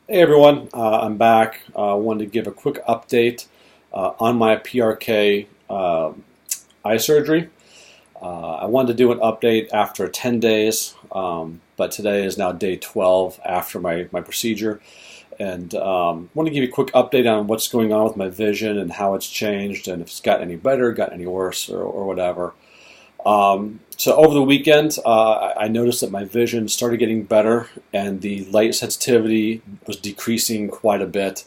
Hey everyone, I'm back. I wanted to give a quick update on my PRK eye surgery. I wanted to do an update after 10 days, but today is now day 12 after my procedure. And want to give you a quick update on what's going on with my vision and how it's changed and if it's gotten any better, gotten any worse, or whatever. So over the weekend, I noticed that my vision started getting better and the light sensitivity was decreasing quite a bit,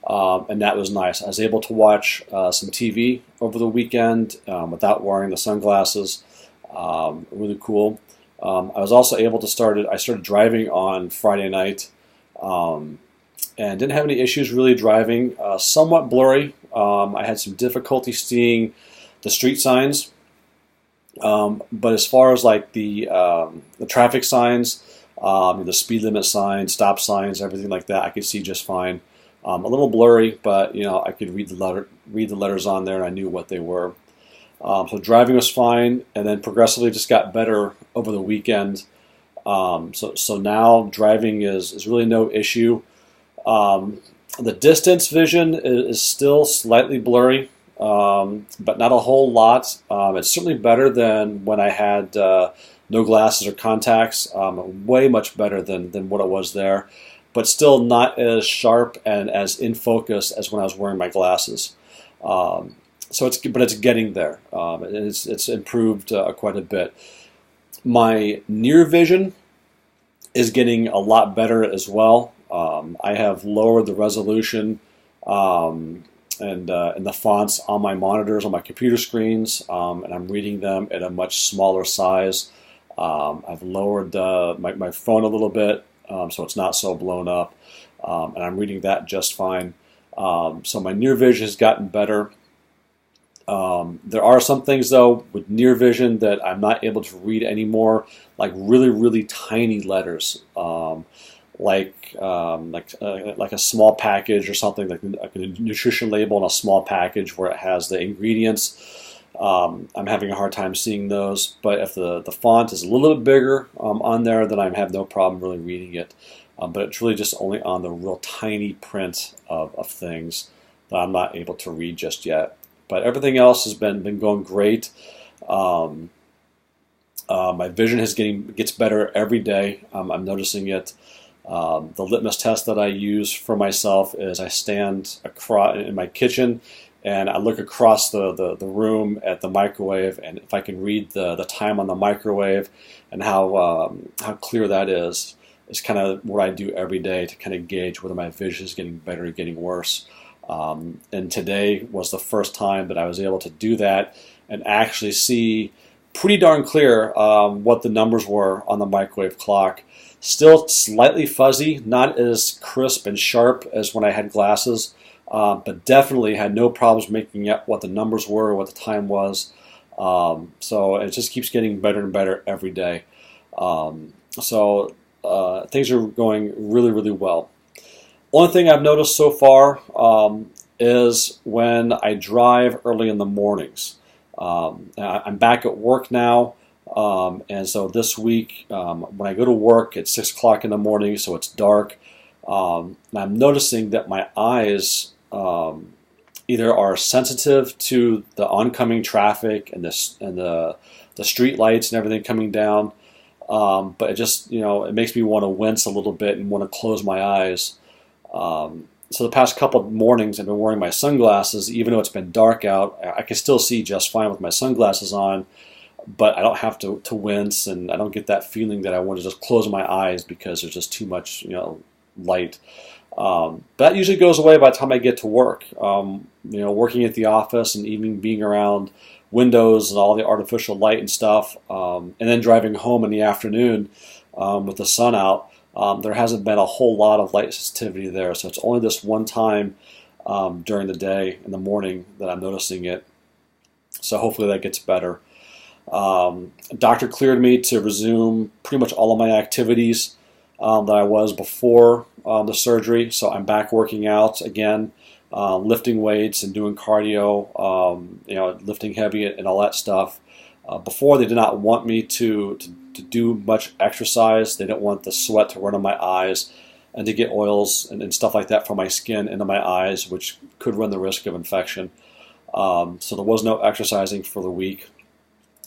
and that was nice. I was able to watch some TV over the weekend without wearing the sunglasses. Really cool. I was also able to I started driving on Friday night, and didn't have any issues really driving. Somewhat blurry. I had some difficulty seeing the street signs. But as far as like the traffic signs, the speed limit signs, stop signs, everything like that, I could see just fine. A little blurry, but I could read the letters on there, and I knew what they were. So driving was fine, and then progressively just got better over the weekend. So now driving is really no issue. The distance vision is still slightly blurry. But not a whole lot. It's certainly better than when I had no glasses or contacts. Way much better than what it was there, but still not as sharp and as in focus as when I was wearing my glasses. But it's getting there. It's improved quite a bit. My near vision is getting a lot better as well. I have lowered the resolution. And the fonts on my monitors, on my computer screens, and I'm reading them at a much smaller size. I've lowered my phone a little bit, so it's not so blown up, and I'm reading that just fine. So my near vision has gotten better. There are some things, though, with near vision that I'm not able to read anymore, like really, really tiny letters. Like a small package or something like a nutrition label on a small package where it has the ingredients. I'm having a hard time seeing those, but if the font is a little bit bigger on there, then I have no problem really reading it. But it's really just only on the real tiny print of things that I'm not able to read just yet. But everything else has been going great. My vision gets better every day. I'm noticing it. The litmus test that I use for myself is I stand in my kitchen and I look across the room at the microwave, and if I can read the time on the microwave and how clear that is kind of what I do every day to kind of gauge whether my vision is getting better or getting worse. And today was the first time that I was able to do that and actually see pretty darn clear what the numbers were on the microwave clock. Still slightly fuzzy, not as crisp and sharp as when I had glasses, but definitely had no problems making out what the numbers were, what the time was. So it just keeps getting better and better every day. Things are going really, really well. Only thing I've noticed so far is when I drive early in the mornings. I'm back at work now. And so this week, when I go to work at 6 o'clock in the morning, so it's dark, and I'm noticing that my eyes either are sensitive to the oncoming traffic and the street lights and everything coming down, but it just it makes me want to wince a little bit and want to close my eyes. So the past couple of mornings, I've been wearing my sunglasses, even though it's been dark out. I can still see just fine with my sunglasses on. But I don't have to wince, and I don't get that feeling that I want to just close my eyes because there's just too much, light. That usually goes away by the time I get to work. Working at the office and even being around windows and all the artificial light and stuff, and then driving home in the afternoon with the sun out, there hasn't been a whole lot of light sensitivity there. So it's only this one time during the day in the morning that I'm noticing it. So hopefully that gets better. Doctor cleared me to resume pretty much all of my activities that I was before the surgery. So I'm back working out again, lifting weights and doing cardio, lifting heavy and all that stuff. Before, they did not want me to do much exercise. They didn't want the sweat to run on my eyes. and to get oils and stuff like that from my skin into my eyes, which could run the risk of infection. So there was no exercising for the week.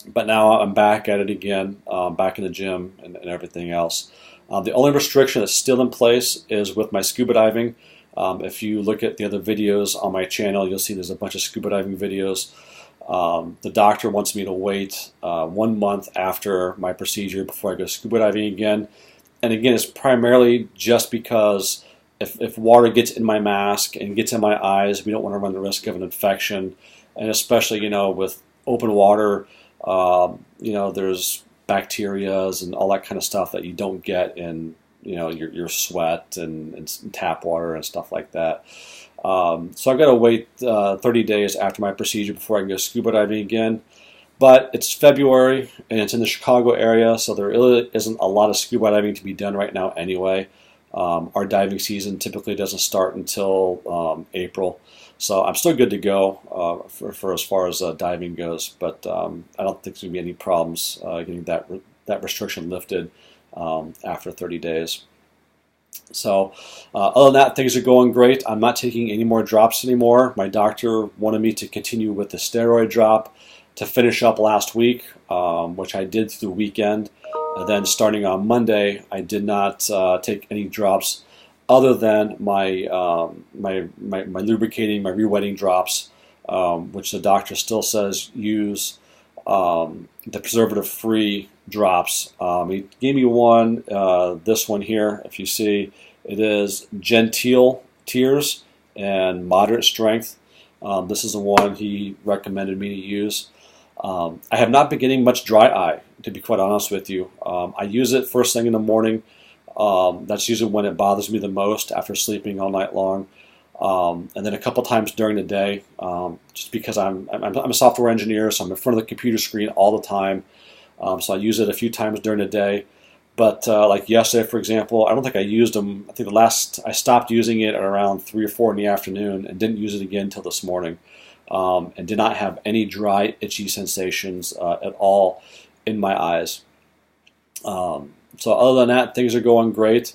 But now I'm back at it again, back in the gym and everything else. The only restriction that's still in place is with my scuba diving. If you look at the other videos on my channel, you'll see there's a bunch of scuba diving videos. The doctor wants me to wait 1 month after my procedure before I go scuba diving again. And again, it's primarily just because if water gets in my mask and gets in my eyes, we don't want to run the risk of an infection. And especially, with open water, there's bacterias and all that kind of stuff that you don't get in, your sweat and tap water and stuff like that. So I've got to wait 30 days after my procedure before I can go scuba diving again. But it's February and it's in the Chicago area, so there really isn't a lot of scuba diving to be done right now anyway. Our diving season typically doesn't start until April. So I'm still good to go for as far as diving goes, but I don't think there's going to be any problems getting that restriction lifted after 30 days. So other than that, things are going great. I'm not taking any more drops anymore. My doctor wanted me to continue with the steroid drop to finish up last week, which I did through the weekend. And then starting on Monday, I did not take any drops other than my lubricating, my re-wetting drops, which the doctor still says use the preservative-free drops. He gave me one, this one here, if you see, it is Genteel Tears and moderate strength. This is the one he recommended me to use. I have not been getting much dry eye, to be quite honest with you. I use it first thing in the morning. That's usually when it bothers me the most after sleeping all night long. And then a couple times during the day, just because I'm a software engineer, so I'm in front of the computer screen all the time. So I use it a few times during the day. But like yesterday, for example, I don't think I used them. I think I stopped using it at around 3 or 4 in the afternoon and didn't use it again until this morning. And did not have any dry, itchy sensations at all in my eyes. So other than that, things are going great.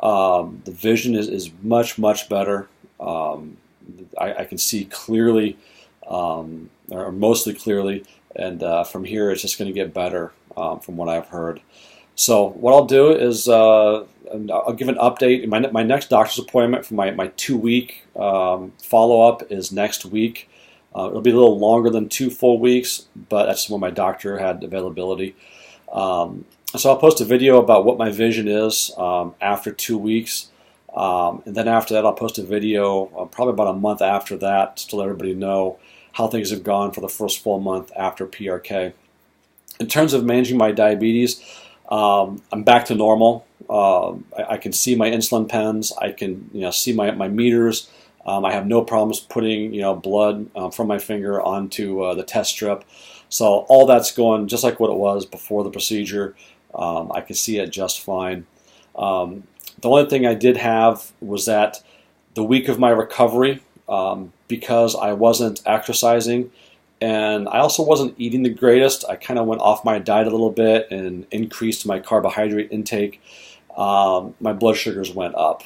The vision is much, much better. I can see clearly, or mostly clearly, and from here it's just going to get better from what I've heard. So what I'll do is I'll give an update. My next doctor's appointment for my 2-week follow-up is next week. It'll be a little longer than 2 full weeks, but that's when my doctor had availability. So I'll post a video about what my vision is after 2 weeks. And then after that, I'll post a video probably about a month after that to let everybody know how things have gone for the first full month after PRK. In terms of managing my diabetes, I'm back to normal. I can see my insulin pens. I can see my meters. I have no problems putting blood from my finger onto the test strip. So all that's going just like what it was before the procedure. I can see it just fine. The only thing I did have was that the week of my recovery, because I wasn't exercising and I also wasn't eating the greatest, I kind of went off my diet a little bit and increased my carbohydrate intake. My blood sugars went up.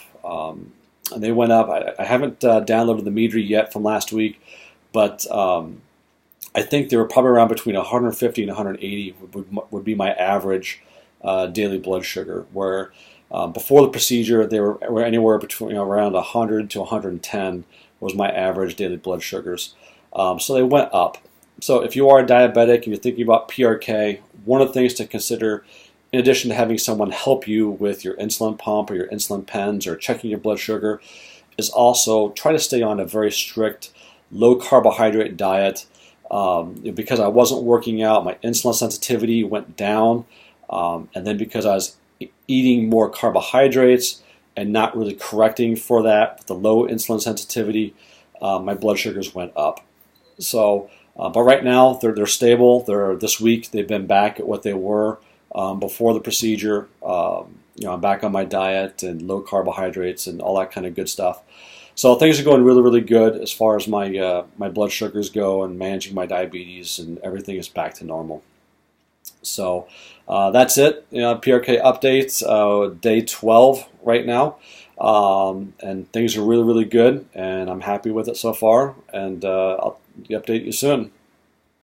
And they went up. I haven't downloaded the meter yet from last week, but I think they were probably around between 150 and 180 would be my average daily blood sugar, where before the procedure they were anywhere between around 100 to 110 was my average daily blood sugars. So they went up. So if you are a diabetic and you're thinking about PRK, one of the things to consider, in addition to having someone help you with your insulin pump or your insulin pens or checking your blood sugar, is also try to stay on a very strict low carbohydrate diet. Because I wasn't working out, my insulin sensitivity went down, and then because I was eating more carbohydrates and not really correcting for that with the low insulin sensitivity, my blood sugars went up. So, but right now they're stable. This week they've been back at what they were before the procedure. I'm back on my diet and low carbohydrates and all that kind of good stuff. So things are going really, really good as far as my blood sugars go and managing my diabetes, and everything is back to normal. So that's it. PRK updates, day 12 right now. And things are really, really good, and I'm happy with it so far, and I'll update you soon.